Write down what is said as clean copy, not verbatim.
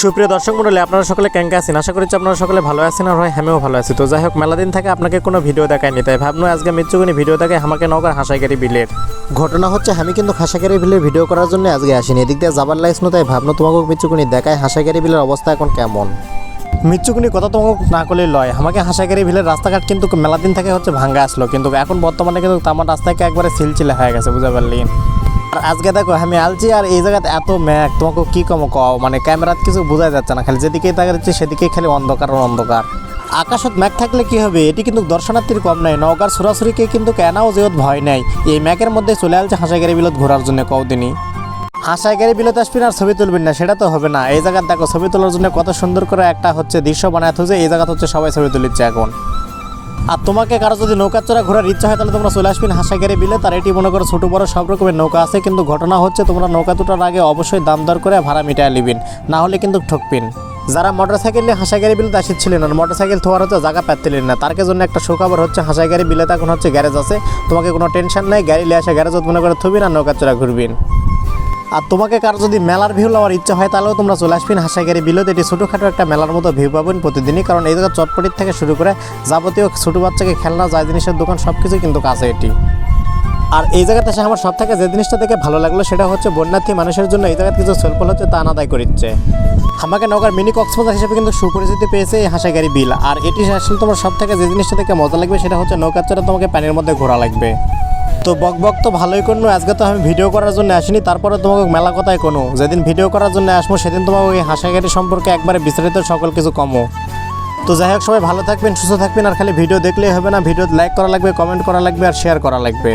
সুপ্রিয় দর্শক মণ্ডলী, আপনারা সকলে কেঙ্কা আছেন? আশা করছি আপনারা সকলে ভালো আছেন আর হয় আমিও ভালো আছি। তো যাই হোক, মেলা দিন থেকে আপনাকে কোনো ভিডিও দেখায়নি, তাই ভাবনো আজকে মিচ্ছুগুনি ভিডিও দেখায় আমাকে নগর হাসাইগাড়ি বিলের। ঘটনা হচ্ছে আমি কিন্তু হাসাইগাড়ি বিলের ভিডিও করার জন্য আজকে আসিনি, এদিক দিয়ে যাবার লাগছিল, তাই ভাবনো তোমাকে মিচ্ছুগুনি দেখায় হাসাইগাড়ি বিলের অবস্থা এখন কেমন। মিচ্ছুগুনি কথা তোমাকে না করলে লয়, আমাকে হাসাইগাড়ি বিলের রাস্তাঘাট কিন্তু মেলা দিন থেকে হচ্ছে ভাঙ্গা আসলো, কিন্তু এখন বর্তমানে কিন্তু আমার রাস্তাকে একবারে সিলচিলা হয়ে গেছে, বুঝতে পারলি। আর আজকে দেখো আমি আলছি আর এই জায়গাতে এত ম্যাঘ, তোমাকে কি কম কও, মানে ক্যামেরাত কিছু বোঝা যাচ্ছে না, খালি যেদিকেই তাকা দিচ্ছে সেদিকেই খালি অন্ধকার ও অন্ধকার। আকাশত ম্যাঘ থাকলে কি হবে, এটি কিন্তু দর্শনার্থীর কম নাই, নৌকার সরাসরিকে কিন্তু কেনাও যেহেতু ভয় নাই, এই ম্যাঘের মধ্যে চলে আসছে হাসাইগাড়ি বিলত ঘোরার জন্য। কদিনই হাসাইগাড়ি বিলত আসবেন আর ছবি তুলবেন না, সেটা তো হবে না। এই জায়গায় দেখো ছবি তোলার জন্য কত সুন্দর করে একটা হচ্ছে দৃশ্য বানায় হচ্ছে, এই জায়গাতে হচ্ছে সবাই ছবি তুলিচ্ছে এখন। আর তোমাকে কারো যদি নৌকা চড়া ঘোরার ইচ্ছা হয় তাহলে তোমরা চলে আসবেন হাসাইগাড়ি বিলে। তার এটি মনে করো ছোটো বড়ো সব রকমের নৌকা আছে, কিন্তু ঘটনা হচ্ছে তোমরা নৌকা দুটার আগে অবশ্যই দাম দর করে ভাড়া মিটায় নিবেন, না হলে কিন্তু ঠকবেন। যারা মোটরসাইকেল নিয়ে হাসাইগাড়ি বিলেতে আসছিলেন আর মোটরসাইকেল থোয়ার হচ্ছে জায়গা পাচ্ছিলেন না, তার জন্য একটা সুখবর হচ্ছে হাসাইগাড়ি বিলেতে এখন হচ্ছে গ্যারেজ আছে, তোমাকে কোনো টেনশন নাই, গাড়ি নিয়ে আসে গ্যারেজত মনে করে থুবিন আর নৌকা চড়া ঘুরবেন। আর তোমাকে কার যদি মেলার ভিউ লওয়ার ইচ্ছা হয় তাহলেও তোমরা চলে আসবেন হাসাইগাড়ি বিলত। এটি ছোটোখাটো একটা মেলার মতো ভিউ পাবেন প্রতিদিনই, কারণ এই জায়গায় চটপটির থেকে শুরু করে যাবতীয় ছোটো বাচ্চাকে খেলনা যায় জিনিসের দোকান সব কিছু কিন্তু কাছে এটি। আর এই জায়গাতে এসে আমার সব থেকে যে জিনিসটা দেখে ভালো লাগলো সেটা হচ্ছে বন্যার্থী মানুষের জন্য এই জায়গায় কিছু সেলফল হচ্ছে তা আদায় করছে। আমাকে নগর মিনি কক্সবাজার হিসেবে কিন্তু সুপরিচিতি পেয়েছে এই হাসাইগাড়ি বিল। আর এটি আসলে তোমার সব থেকে যে জিনিসটা দেখে মজা লাগবে সেটা হচ্ছে নৌকা চড়ে তোমাকে পানির মধ্যে ঘোরা লাগবে। তো বক তো ভালোই কোনো, আজকে তো আমি ভিডিও করার জন্য আসিনি, তারপরে তোমাকে মেলা কথায় কোনো যেদিন ভিডিও করার জন্য আসবো সেদিন তোমাকে ওই হাসাইগাড়ি সম্পর্কে একবারে বিস্তারিত সকল কিছু কমো। তো যাই হোক, সবাই ভালো থাকবেন, সুস্থ থাকবেন, আর খালি ভিডিও দেখলেই হবে না, ভিডিও লাইক করা লাগবে, কমেন্ট করা লাগবে আর শেয়ার করা লাগবে।